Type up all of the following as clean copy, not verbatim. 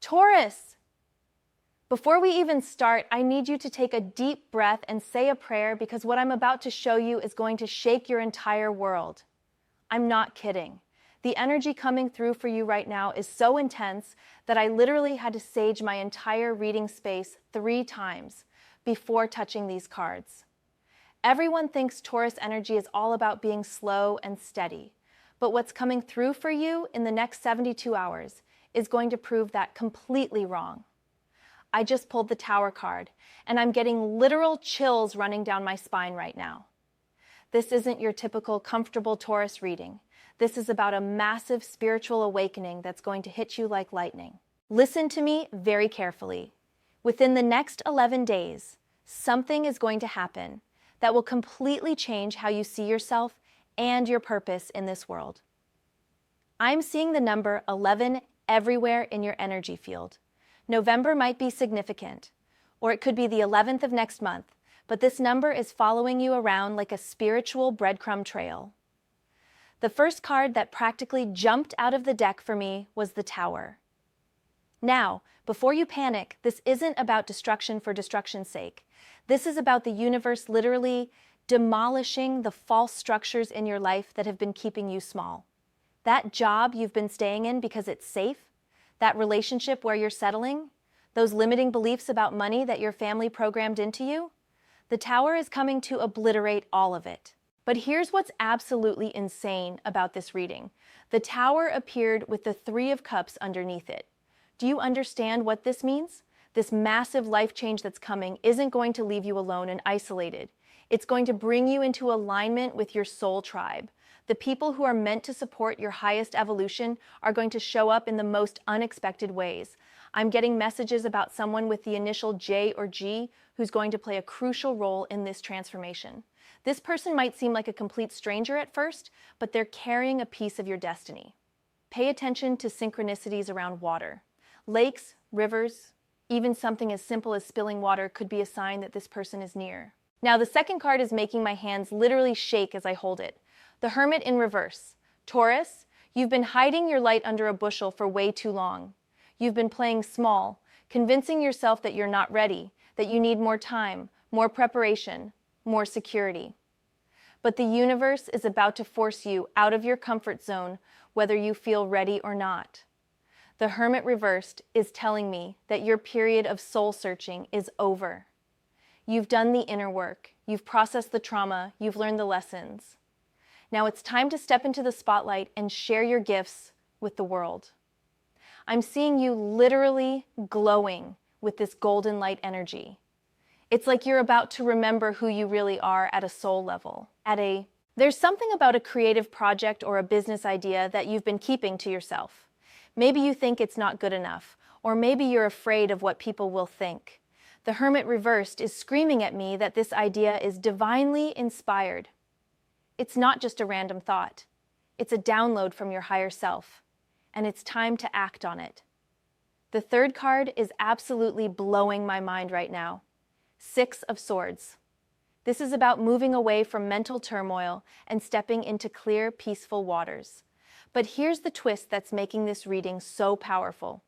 Taurus! Before we even start, I need you to take a deep breath and say a prayer because what I'm about to show you is going to shake your entire world. I'm not kidding. The energy coming through for you right now is so intense that I literally had to sage my entire reading space 3 times before touching these cards. Everyone thinks Taurus energy is all about being slow and steady, but what's coming through for you in the next 72 hours is going to prove that completely wrong. I just pulled the Tower card, and I'm getting literal chills running down my spine right now. This isn't your typical comfortable Taurus reading. This is about a massive spiritual awakening that's going to hit you like lightning. Listen to me very carefully. Within the next 11 days, something is going to happen that will completely change how you see yourself and your purpose in this world. I'm seeing the number 11 everywhere in your energy field. November might be significant, or it could be the 11th of next month, but this number is following you around like a spiritual breadcrumb trail. The first card that practically jumped out of the deck for me was the Tower. Now, before you panic, this isn't about destruction for destruction's sake. This is about the universe literally demolishing the false structures in your life that have been keeping you small. That job you've been staying in because it's safe, that relationship where you're settling, those limiting beliefs about money that your family programmed into you, the Tower is coming to obliterate all of it. But here's what's absolutely insane about this reading. The Tower appeared with the 3 of Cups underneath it. Do you understand what this means? This massive life change that's coming isn't going to leave you alone and isolated. It's going to bring you into alignment with your soul tribe. The people who are meant to support your highest evolution are going to show up in the most unexpected ways. I'm getting messages about someone with the initial J or G who's going to play a crucial role in this transformation. This person might seem like a complete stranger at first, but they're carrying a piece of your destiny. Pay attention to synchronicities around water. Lakes, rivers, even something as simple as spilling water could be a sign that this person is near. Now, the second card is making my hands literally shake as I hold it. The Hermit in reverse. Taurus, you've been hiding your light under a bushel for way too long. You've been playing small, convincing yourself that you're not ready, that you need more time, more preparation, more security. But the universe is about to force you out of your comfort zone, whether you feel ready or not. The Hermit reversed is telling me that your period of soul searching is over. You've done the inner work, you've processed the trauma, you've learned the lessons. Now it's time to step into the spotlight and share your gifts with the world. I'm seeing you literally glowing with this golden light energy. It's like you're about to remember who you really are at a soul level. There's something about a creative project or a business idea that you've been keeping to yourself. Maybe you think it's not good enough, or maybe you're afraid of what people will think. The Hermit reversed is screaming at me that this idea is divinely inspired. It's not just a random thought. It's a download from your higher self, and it's time to act on it. The third card is absolutely blowing my mind right now. 6 of Swords. This is about moving away from mental turmoil and stepping into clear, peaceful waters. But here's the twist that's making this reading so powerful.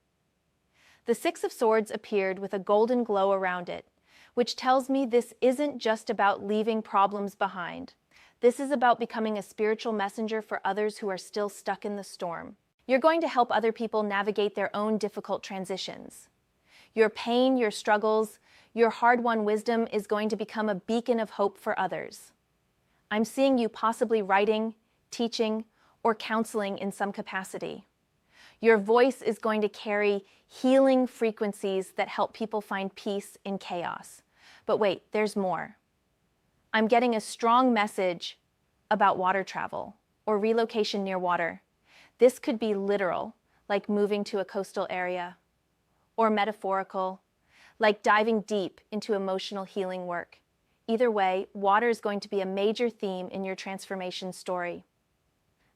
The 6 of Swords appeared with a golden glow around it, which tells me this isn't just about leaving problems behind. This is about becoming a spiritual messenger for others who are still stuck in the storm. You're going to help other people navigate their own difficult transitions. Your pain, your struggles, your hard-won wisdom is going to become a beacon of hope for others. I'm seeing you possibly writing, teaching, or counseling in some capacity. Your voice is going to carry healing frequencies that help people find peace in chaos. But wait, there's more. I'm getting a strong message about water travel or relocation near water. This could be literal, like moving to a coastal area, or metaphorical, like diving deep into emotional healing work. Either way, water is going to be a major theme in your transformation story.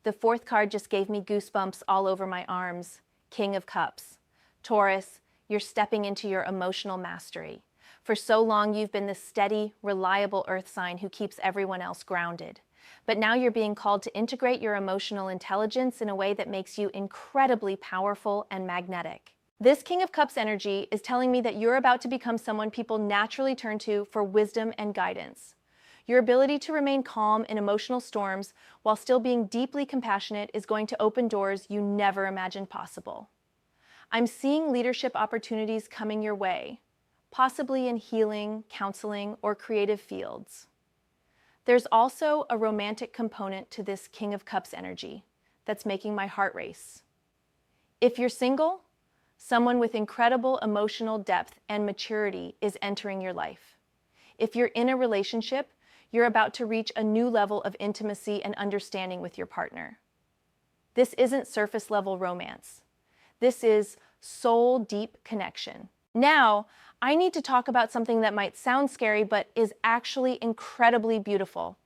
The 4th card just gave me goosebumps all over my arms. King of Cups. Taurus, you're stepping into your emotional mastery. For so long, you've been the steady, reliable earth sign who keeps everyone else grounded. But now you're being called to integrate your emotional intelligence in a way that makes you incredibly powerful and magnetic. This King of Cups energy is telling me that you're about to become someone people naturally turn to for wisdom and guidance. Your ability to remain calm in emotional storms while still being deeply compassionate is going to open doors you never imagined possible. I'm seeing leadership opportunities coming your way, possibly in healing, counseling, or creative fields. There's also a romantic component to this King of Cups energy that's making my heart race. If you're single, someone with incredible emotional depth and maturity is entering your life. If you're in a relationship, you're about to reach a new level of intimacy and understanding with your partner. This isn't surface-level romance. This is soul-deep connection. Now, I need to talk about something that might sound scary but is actually incredibly beautiful.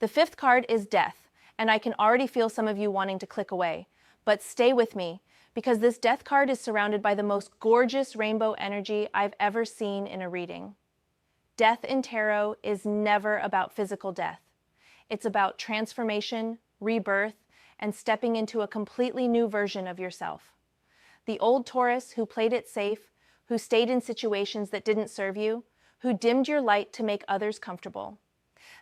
The fifth card is Death, and I can already feel some of you wanting to click away. But stay with me, because this Death card is surrounded by the most gorgeous rainbow energy I've ever seen in a reading. Death in tarot is never about physical death. It's about transformation, rebirth, and stepping into a completely new version of yourself. The old Taurus who played it safe, who stayed in situations that didn't serve you, who dimmed your light to make others comfortable.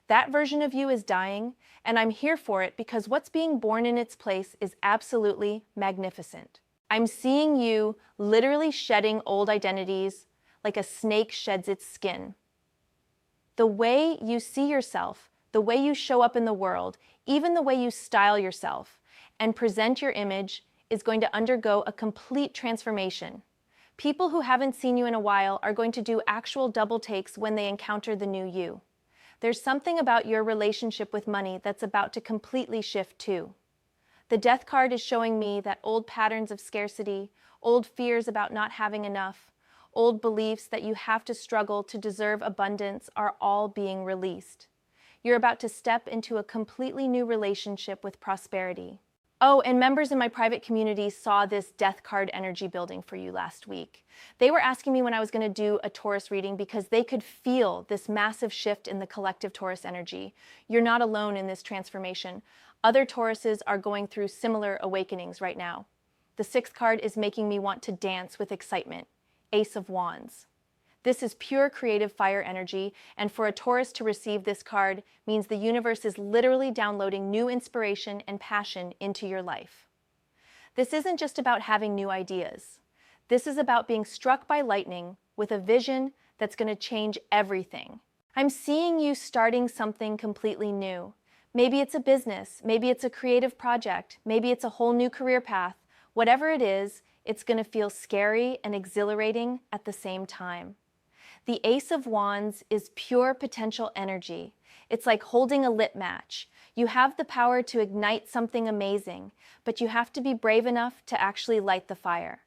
That version of you is dying, and I'm here for it because what's being born in its place is absolutely magnificent. I'm seeing you literally shedding old identities like a snake sheds its skin. The way you see yourself, the way you show up in the world, even the way you style yourself and present your image is going to undergo a complete transformation. People who haven't seen you in a while are going to do actual double takes when they encounter the new you. There's something about your relationship with money that's about to completely shift too. The Death card is showing me that old patterns of scarcity, old fears about not having enough, old beliefs that you have to struggle to deserve abundance are all being released. You're about to step into a completely new relationship with prosperity. Oh, and members in my private community saw this Death card energy building for you last week. They were asking me when I was going to do a Taurus reading because they could feel this massive shift in the collective Taurus energy. You're not alone in this transformation. Other Tauruses are going through similar awakenings right now. The sixth card is making me want to dance with excitement. Ace of Wands. This is pure creative fire energy, and for a Taurus to receive this card means the universe is literally downloading new inspiration and passion into your life. This isn't just about having new ideas. This is about being struck by lightning with a vision that's going to change everything. I'm seeing you starting something completely new. Maybe it's a business, maybe it's a creative project, maybe it's a whole new career path. Whatever it is, it's going to feel scary and exhilarating at the same time. The Ace of Wands is pure potential energy. It's like holding a lit match. You have the power to ignite something amazing, but you have to be brave enough to actually light the fire.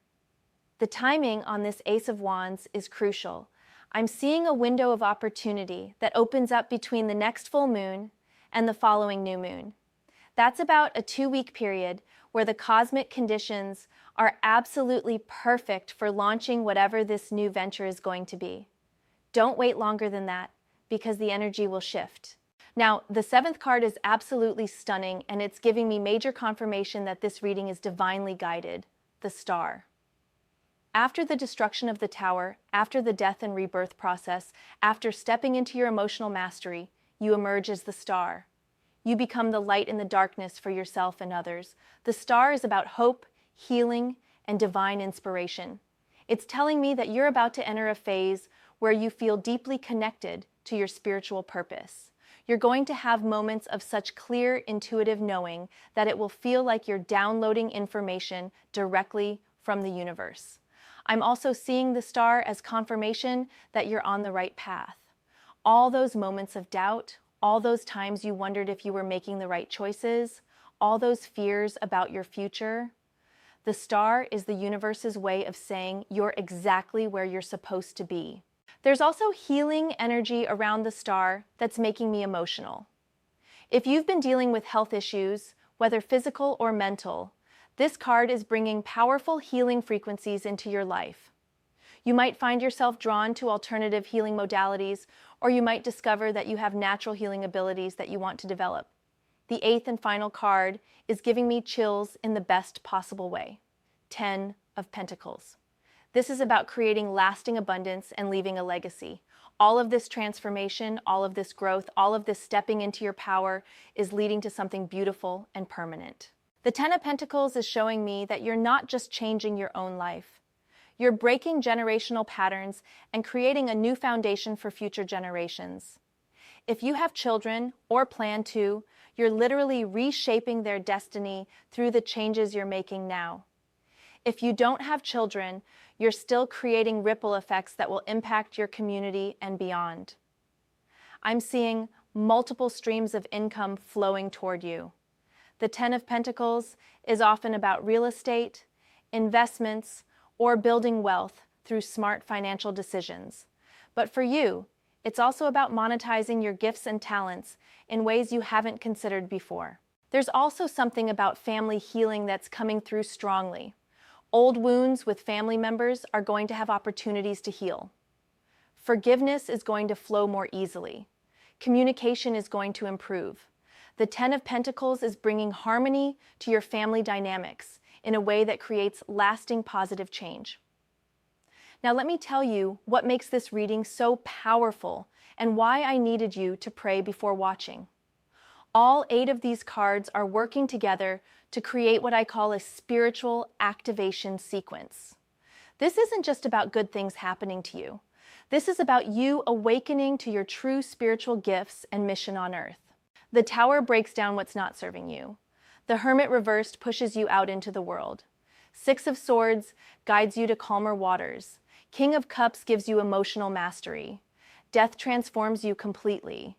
The timing on this Ace of Wands is crucial. I'm seeing a window of opportunity that opens up between the next full moon and the following new moon. That's about a 2-week period where the cosmic conditions are absolutely perfect for launching whatever this new venture is going to be. Don't wait longer than that, because the energy will shift. Now, the seventh card is absolutely stunning, and it's giving me major confirmation that this reading is divinely guided, the Star. After the destruction of the Tower, after the death and rebirth process, after stepping into your emotional mastery, you emerge as the Star. You become the light in the darkness for yourself and others. The Star is about hope, healing, and divine inspiration. It's telling me that you're about to enter a phase where you feel deeply connected to your spiritual purpose. You're going to have moments of such clear, intuitive knowing that it will feel like you're downloading information directly from the universe. I'm also seeing the Star as confirmation that you're on the right path. All those moments of doubt, all those times you wondered if you were making the right choices, all those fears about your future, the Star is the universe's way of saying you're exactly where you're supposed to be. There's also healing energy around the Star that's making me emotional. If you've been dealing with health issues, whether physical or mental, this card is bringing powerful healing frequencies into your life. You might find yourself drawn to alternative healing modalities, or you might discover that you have natural healing abilities that you want to develop. The eighth and final card is giving me chills in the best possible way. 10 of Pentacles. This is about creating lasting abundance and leaving a legacy. All of this transformation, all of this growth, all of this stepping into your power is leading to something beautiful and permanent. The Ten of Pentacles is showing me that you're not just changing your own life. You're breaking generational patterns and creating a new foundation for future generations. If you have children or plan to, you're literally reshaping their destiny through the changes you're making now. If you don't have children, you're still creating ripple effects that will impact your community and beyond. I'm seeing multiple streams of income flowing toward you. The Ten of Pentacles is often about real estate, investments, or building wealth through smart financial decisions. But for you, it's also about monetizing your gifts and talents in ways you haven't considered before. There's also something about family healing that's coming through strongly. Old wounds with family members are going to have opportunities to heal. Forgiveness is going to flow more easily. Communication is going to improve. The Ten of Pentacles is bringing harmony to your family dynamics in a way that creates lasting positive change. Now let me tell you what makes this reading so powerful and why I needed you to pray before watching. All 8 of these cards are working together to create what I call a spiritual activation sequence. This isn't just about good things happening to you. This is about you awakening to your true spiritual gifts and mission on earth. The Tower breaks down what's not serving you. The Hermit reversed pushes you out into the world. 6 of Swords guides you to calmer waters. King of Cups gives you emotional mastery. Death transforms you completely.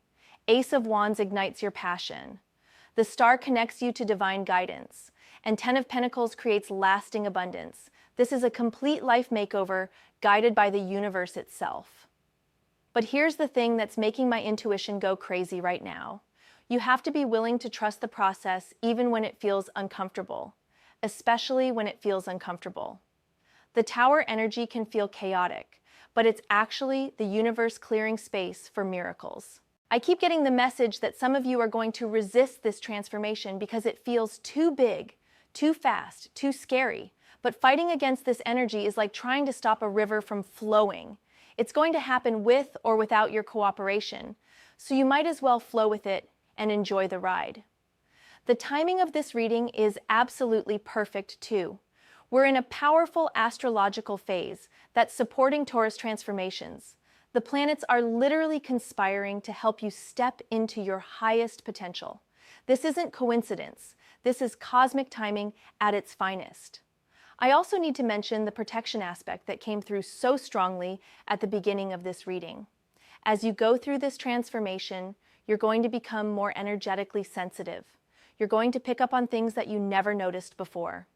Ace of Wands ignites your passion. The Star connects you to divine guidance. And Ten of Pentacles creates lasting abundance. This is a complete life makeover guided by the universe itself. But here's the thing that's making my intuition go crazy right now. You have to be willing to trust the process even when it feels uncomfortable, especially when it feels uncomfortable. The Tower energy can feel chaotic, but it's actually the universe clearing space for miracles. I keep getting the message that some of you are going to resist this transformation because it feels too big, too fast, too scary. But fighting against this energy is like trying to stop a river from flowing. It's going to happen with or without your cooperation, so you might as well flow with it and enjoy the ride. The timing of this reading is absolutely perfect too. We're in a powerful astrological phase that's supporting Taurus transformations. The planets are literally conspiring to help you step into your highest potential. This isn't coincidence. This is cosmic timing at its finest. I also need to mention the protection aspect that came through so strongly at the beginning of this reading. As you go through this transformation, you're going to become more energetically sensitive. You're going to pick up on things that you never noticed before.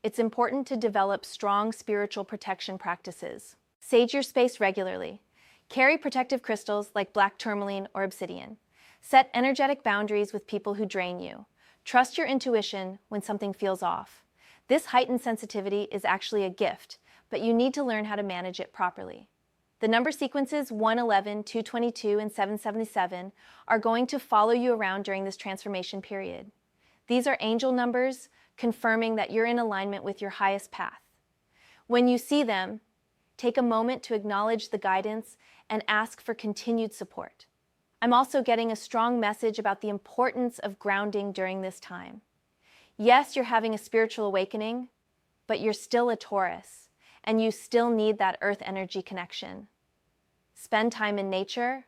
It's important to develop strong spiritual protection practices. Sage your space regularly. Carry protective crystals like black tourmaline or obsidian. Set energetic boundaries with people who drain you. Trust your intuition when something feels off. This heightened sensitivity is actually a gift, but you need to learn how to manage it properly. The number sequences 111, 222, and 777 are going to follow you around during this transformation period. These are angel numbers confirming that you're in alignment with your highest path. When you see them, take a moment to acknowledge the guidance and ask for continued support. I'm also getting a strong message about the importance of grounding during this time. Yes, you're having a spiritual awakening, but you're still a Taurus, and you still need that earth energy connection. Spend time in nature,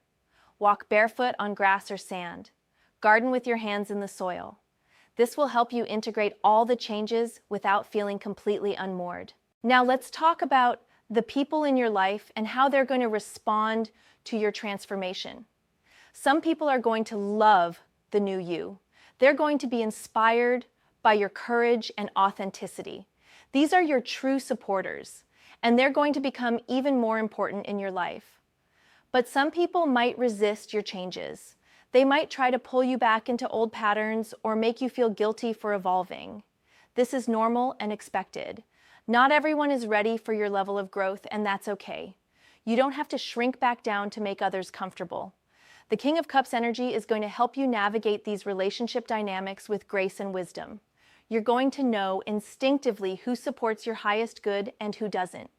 walk barefoot on grass or sand, garden with your hands in the soil. This will help you integrate all the changes without feeling completely unmoored. Now let's talk about the people in your life and how they're going to respond to your transformation. Some people are going to love the new you. They're going to be inspired by your courage and authenticity. These are your true supporters, and they're going to become even more important in your life. But some people might resist your changes. They might try to pull you back into old patterns or make you feel guilty for evolving. This is normal and expected. Not everyone is ready for your level of growth, and that's okay. You don't have to shrink back down to make others comfortable. The King of Cups energy is going to help you navigate these relationship dynamics with grace and wisdom. You're going to know instinctively who supports your highest good and who doesn't.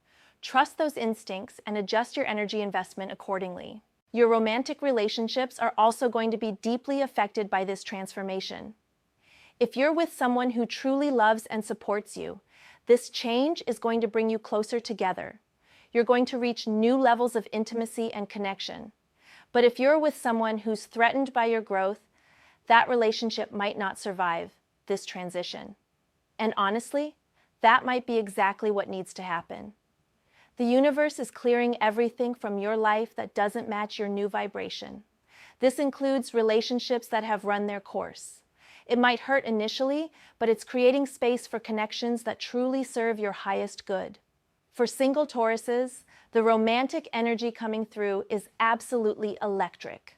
Trust those instincts and adjust your energy investment accordingly. Your romantic relationships are also going to be deeply affected by this transformation. If you're with someone who truly loves and supports you, this change is going to bring you closer together. You're going to reach new levels of intimacy and connection. But if you're with someone who's threatened by your growth, that relationship might not survive this transition. And honestly, that might be exactly what needs to happen. The universe is clearing everything from your life that doesn't match your new vibration. This includes relationships that have run their course. It might hurt initially, but it's creating space for connections that truly serve your highest good. For single Tauruses, the romantic energy coming through is absolutely electric.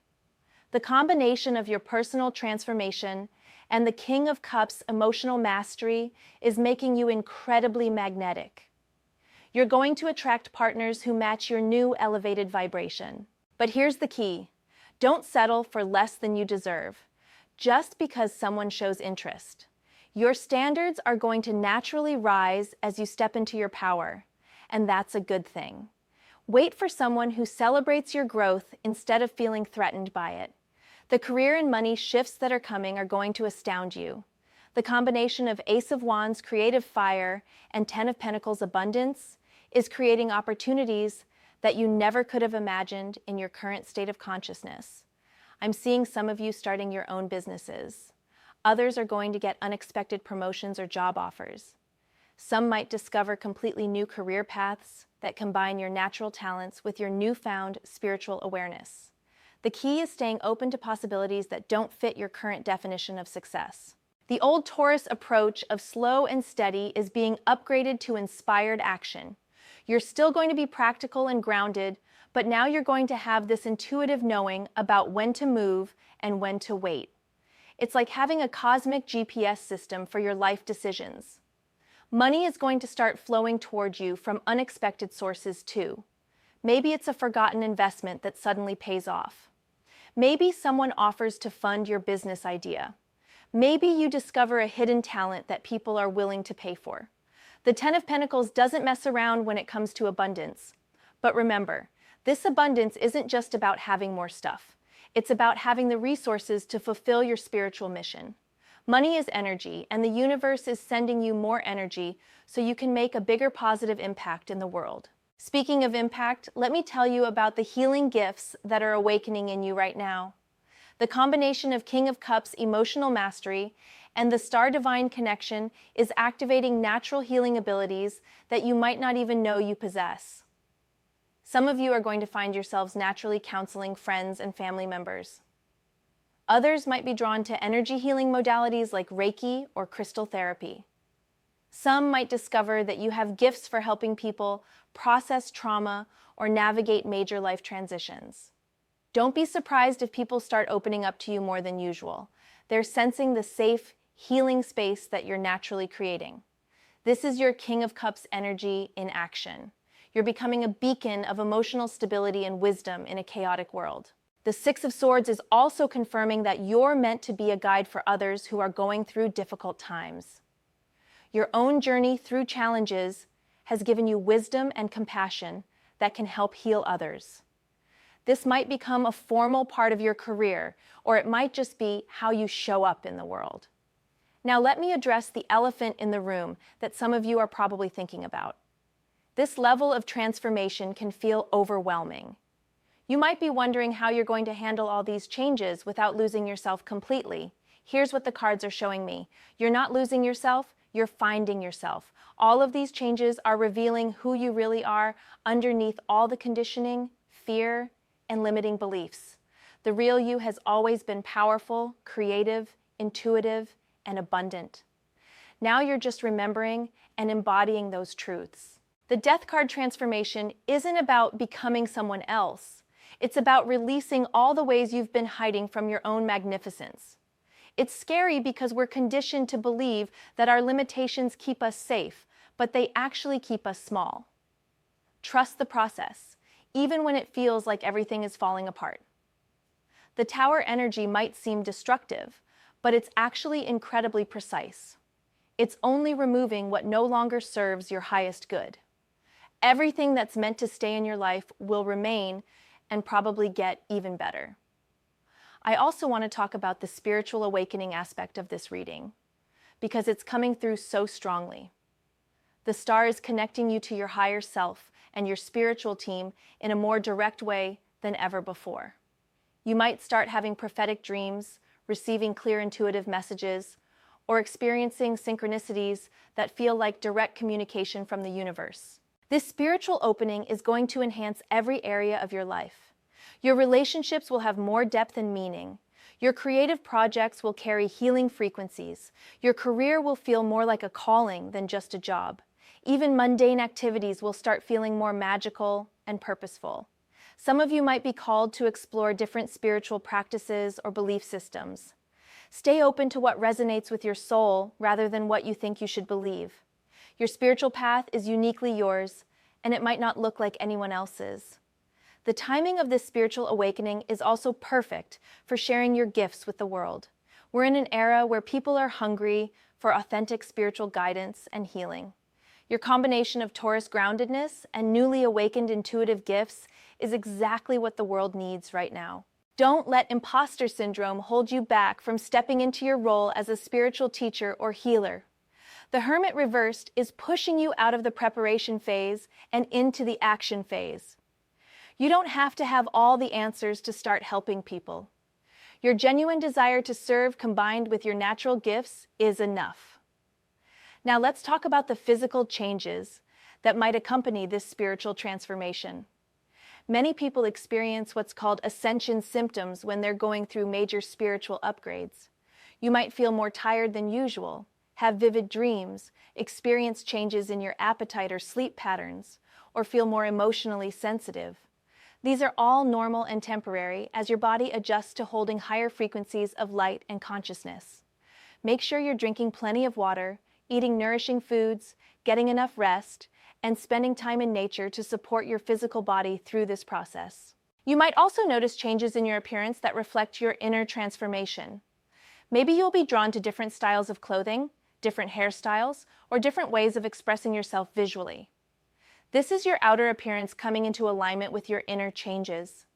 The combination of your personal transformation and the King of Cups' emotional mastery is making you incredibly magnetic. You're going to attract partners who match your new elevated vibration. But here's the key. Don't settle for less than you deserve, just because someone shows interest. Your standards are going to naturally rise as you step into your power, and that's a good thing. Wait for someone who celebrates your growth instead of feeling threatened by it. The career and money shifts that are coming are going to astound you. The combination of Ace of Wands, creative fire, and Ten of Pentacles, abundance, is creating opportunities that you never could have imagined in your current state of consciousness. I'm seeing some of you starting your own businesses. Others are going to get unexpected promotions or job offers. Some might discover completely new career paths that combine your natural talents with your newfound spiritual awareness. The key is staying open to possibilities that don't fit your current definition of success. The old Taurus approach of slow and steady is being upgraded to inspired action. You're still going to be practical and grounded, but now you're going to have this intuitive knowing about when to move and when to wait. It's like having a cosmic GPS system for your life decisions. Money is going to start flowing toward you from unexpected sources too. Maybe it's a forgotten investment that suddenly pays off. Maybe someone offers to fund your business idea. Maybe you discover a hidden talent that people are willing to pay for. The Ten of Pentacles doesn't mess around when it comes to abundance. But remember, this abundance isn't just about having more stuff. It's about having the resources to fulfill your spiritual mission. Money is energy, and the universe is sending you more energy so you can make a bigger positive impact in the world. Speaking of impact, let me tell you about the healing gifts that are awakening in you right now. The combination of King of Cups emotional mastery and the Star Divine connection is activating natural healing abilities that you might not even know you possess. Some of you are going to find yourselves naturally counseling friends and family members. Others might be drawn to energy healing modalities like Reiki or crystal therapy. Some might discover that you have gifts for helping people process trauma or navigate major life transitions. Don't be surprised if people start opening up to you more than usual. They're sensing the safe, healing space that you're naturally creating. This is your King of Cups energy in action. You're becoming a beacon of emotional stability and wisdom in a chaotic world. The Six of Swords is also confirming that you're meant to be a guide for others who are going through difficult times. Your own journey through challenges has given you wisdom and compassion that can help heal others. This might become a formal part of your career, or it might just be how you show up in the world. Now let me address the elephant in the room that some of you are probably thinking about. This level of transformation can feel overwhelming. You might be wondering how you're going to handle all these changes without losing yourself completely. Here's what the cards are showing me. You're not losing yourself, you're finding yourself. All of these changes are revealing who you really are underneath all the conditioning, fear, and limiting beliefs. The real you has always been powerful, creative, intuitive, and abundant. Now you're just remembering and embodying those truths. The Death card transformation isn't about becoming someone else. It's about releasing all the ways you've been hiding from your own magnificence. It's scary because we're conditioned to believe that our limitations keep us safe, but they actually keep us small. Trust the process, even when it feels like everything is falling apart. The Tower energy might seem destructive, but it's actually incredibly precise. It's only removing what no longer serves your highest good. Everything that's meant to stay in your life will remain and probably get even better. I also want to talk about the spiritual awakening aspect of this reading, because it's coming through so strongly. The star is connecting you to your higher self and your spiritual team in a more direct way than ever before. You might start having prophetic dreams, receiving clear intuitive messages, or experiencing synchronicities that feel like direct communication from the universe. This spiritual opening is going to enhance every area of your life. Your relationships will have more depth and meaning. Your creative projects will carry healing frequencies. Your career will feel more like a calling than just a job. Even mundane activities will start feeling more magical and purposeful. Some of you might be called to explore different spiritual practices or belief systems. Stay open to what resonates with your soul rather than what you think you should believe. Your spiritual path is uniquely yours, and it might not look like anyone else's. The timing of this spiritual awakening is also perfect for sharing your gifts with the world. We're in an era where people are hungry for authentic spiritual guidance and healing. Your combination of Taurus groundedness and newly awakened intuitive gifts is exactly what the world needs right now. Don't let imposter syndrome hold you back from stepping into your role as a spiritual teacher or healer. The Hermit reversed is pushing you out of the preparation phase and into the action phase. You don't have to have all the answers to start helping people. Your genuine desire to serve combined with your natural gifts is enough. Now let's talk about the physical changes that might accompany this spiritual transformation. Many people experience what's called ascension symptoms when they're going through major spiritual upgrades. You might feel more tired than usual, have vivid dreams, experience changes in your appetite or sleep patterns, or feel more emotionally sensitive. These are all normal and temporary as your body adjusts to holding higher frequencies of light and consciousness. Make sure you're drinking plenty of water, eating nourishing foods, getting enough rest, and spending time in nature to support your physical body through this process. You might also notice changes in your appearance that reflect your inner transformation. Maybe you'll be drawn to different styles of clothing, different hairstyles, or different ways of expressing yourself visually. This is your outer appearance coming into alignment with your inner changes.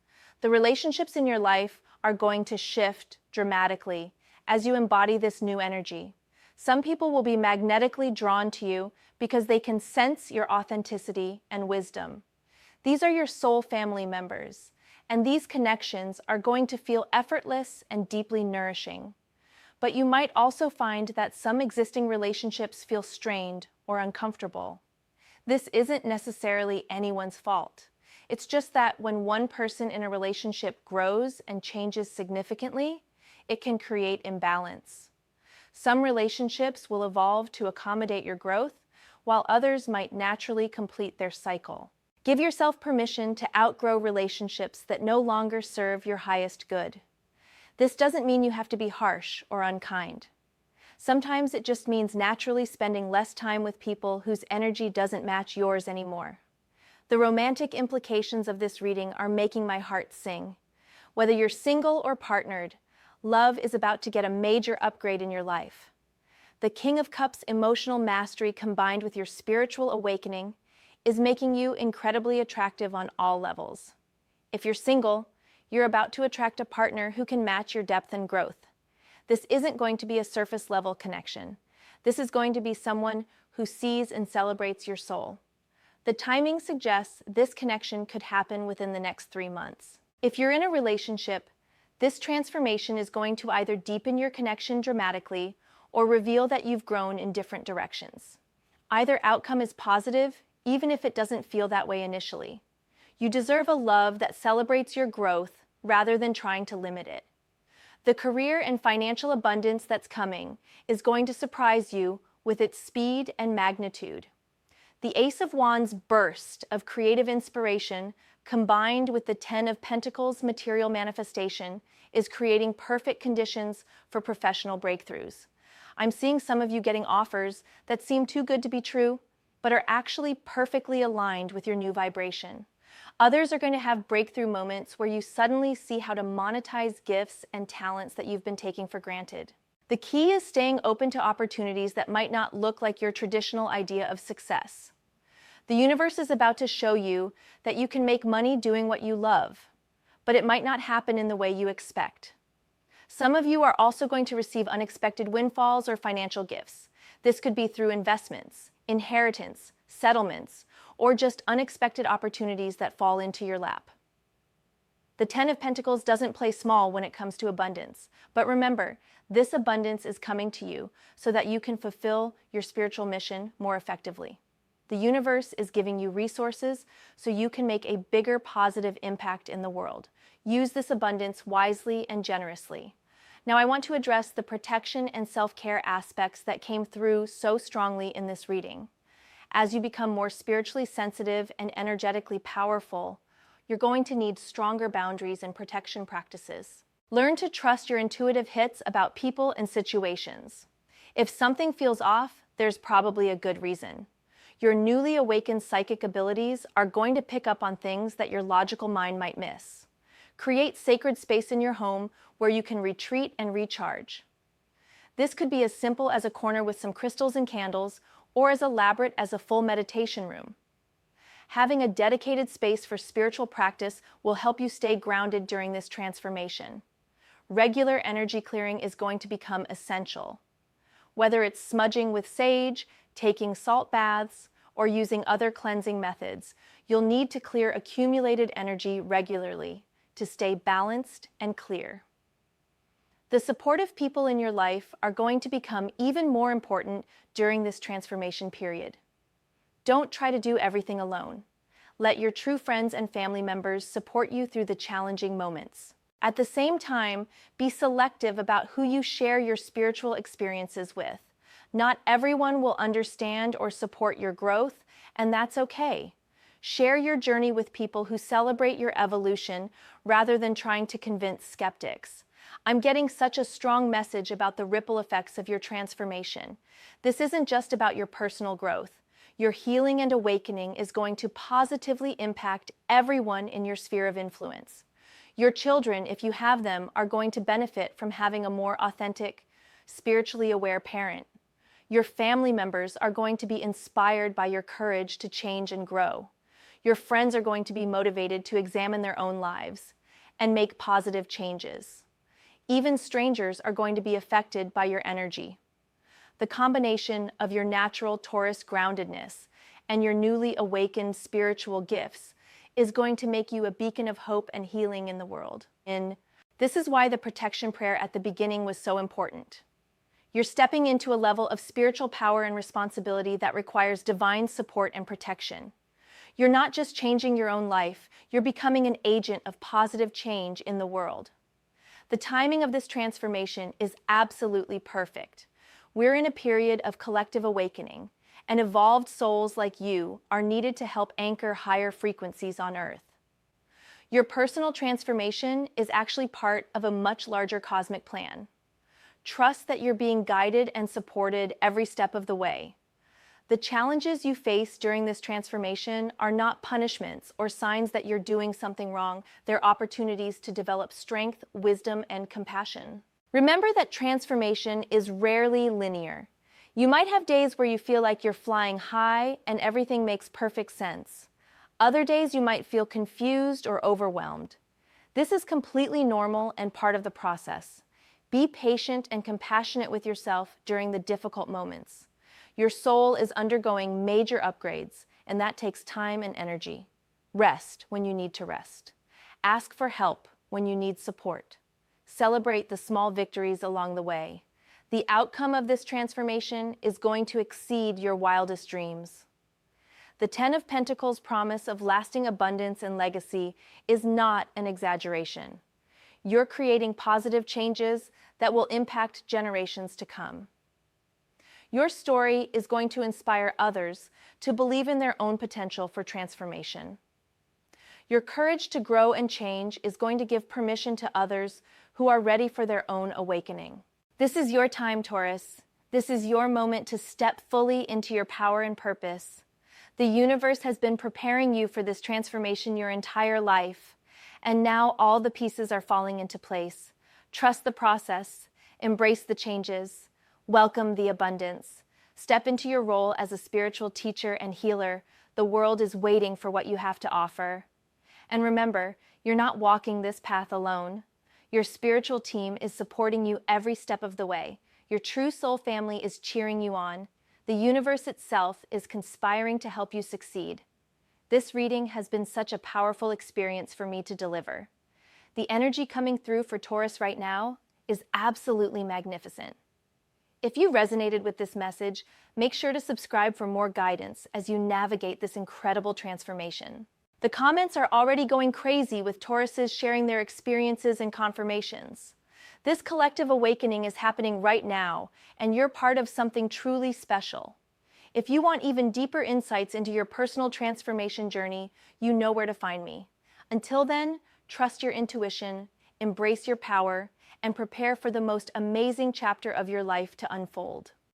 The relationships in your life are going to shift dramatically as you embody this new energy. Some people will be magnetically drawn to you because they can sense your authenticity and wisdom. These are your soul family members, and these connections are going to feel effortless and deeply nourishing. But you might also find that some existing relationships feel strained or uncomfortable. This isn't necessarily anyone's fault. It's just that when one person in a relationship grows and changes significantly, it can create imbalance. Some relationships will evolve to accommodate your growth, while others might naturally complete their cycle. Give yourself permission to outgrow relationships that no longer serve your highest good. This doesn't mean you have to be harsh or unkind. Sometimes it just means naturally spending less time with people whose energy doesn't match yours anymore. The romantic implications of this reading are making my heart sing. Whether you're single or partnered, love is about to get a major upgrade in your life. The King of Cups emotional mastery combined with your spiritual awakening is making you incredibly attractive on all levels. If you're single, you're about to attract a partner who can match your depth and growth. This isn't going to be a surface level connection. This is going to be someone who sees and celebrates your soul. The timing suggests this connection could happen within the next 3 months. If you're in a relationship, this transformation is going to either deepen your connection dramatically or reveal that you've grown in different directions. Either outcome is positive, even if it doesn't feel that way initially. You deserve a love that celebrates your growth rather than trying to limit it. The career and financial abundance that's coming is going to surprise you with its speed and magnitude. The Ace of Wands burst of creative inspiration combined with the Ten of Pentacles material manifestation is creating perfect conditions for professional breakthroughs. I'm seeing some of you getting offers that seem too good to be true, but are actually perfectly aligned with your new vibration. Others are going to have breakthrough moments where you suddenly see how to monetize gifts and talents that you've been taking for granted. The key is staying open to opportunities that might not look like your traditional idea of success. The universe is about to show you that you can make money doing what you love, but it might not happen in the way you expect. Some of you are also going to receive unexpected windfalls or financial gifts. This could be through investments, inheritance, settlements, or just unexpected opportunities that fall into your lap. The Ten of Pentacles doesn't play small when it comes to abundance, but remember, this abundance is coming to you so that you can fulfill your spiritual mission more effectively. The universe is giving you resources so you can make a bigger positive impact in the world. Use this abundance wisely and generously. Now I want to address the protection and self-care aspects that came through so strongly in this reading. As you become more spiritually sensitive and energetically powerful, you're going to need stronger boundaries and protection practices. Learn to trust your intuitive hits about people and situations. If something feels off, there's probably a good reason. Your newly awakened psychic abilities are going to pick up on things that your logical mind might miss. Create sacred space in your home where you can retreat and recharge. This could be as simple as a corner with some crystals and candles, or as elaborate as a full meditation room. Having a dedicated space for spiritual practice will help you stay grounded during this transformation. Regular energy clearing is going to become essential. Whether it's smudging with sage, taking salt baths, or using other cleansing methods, you'll need to clear accumulated energy regularly to stay balanced and clear. The supportive people in your life are going to become even more important during this transformation period. Don't try to do everything alone. Let your true friends and family members support you through the challenging moments. At the same time, be selective about who you share your spiritual experiences with. Not everyone will understand or support your growth, and that's okay. Share your journey with people who celebrate your evolution rather than trying to convince skeptics. I'm getting such a strong message about the ripple effects of your transformation. This isn't just about your personal growth. Your healing and awakening is going to positively impact everyone in your sphere of influence. Your children, if you have them, are going to benefit from having a more authentic, spiritually aware parent. Your family members are going to be inspired by your courage to change and grow. Your friends are going to be motivated to examine their own lives and make positive changes. Even strangers are going to be affected by your energy. The combination of your natural Taurus groundedness and your newly awakened spiritual gifts is going to make you a beacon of hope and healing in the world. This is why the protection prayer at the beginning was so important. You're stepping into a level of spiritual power and responsibility that requires divine support and protection. You're not just changing your own life, you're becoming an agent of positive change in the world. The timing of this transformation is absolutely perfect. We're in a period of collective awakening, and evolved souls like you are needed to help anchor higher frequencies on Earth. Your personal transformation is actually part of a much larger cosmic plan. Trust that you're being guided and supported every step of the way. The challenges you face during this transformation are not punishments or signs that you're doing something wrong. They're opportunities to develop strength, wisdom, and compassion. Remember that transformation is rarely linear. You might have days where you feel like you're flying high and everything makes perfect sense. Other days you might feel confused or overwhelmed. This is completely normal and part of the process. Be patient and compassionate with yourself during the difficult moments. Your soul is undergoing major upgrades, and that takes time and energy. Rest when you need to rest. Ask for help when you need support. Celebrate the small victories along the way. The outcome of this transformation is going to exceed your wildest dreams. The Ten of Pentacles' promise of lasting abundance and legacy is not an exaggeration. You're creating positive changes that will impact generations to come. Your story is going to inspire others to believe in their own potential for transformation. Your courage to grow and change is going to give permission to others who are ready for their own awakening. This is your time, Taurus. This is your moment to step fully into your power and purpose. The universe has been preparing you for this transformation your entire life, and now all the pieces are falling into place. Trust the process, embrace the changes, welcome the abundance. Step into your role as a spiritual teacher and healer, The world is waiting for what you have to offer. And remember, you're not walking this path alone. Your spiritual team is supporting you every step of the way. Your true soul family is cheering you on. The universe itself is conspiring to help you succeed. This reading has been such a powerful experience for me to deliver. The energy coming through for Taurus right now is absolutely magnificent. If you resonated with this message, make sure to subscribe for more guidance as you navigate this incredible transformation. The comments are already going crazy with Tauruses sharing their experiences and confirmations. This collective awakening is happening right now, and you're part of something truly special. If you want even deeper insights into your personal transformation journey, you know where to find me. Until then, trust your intuition, embrace your power, and prepare for the most amazing chapter of your life to unfold.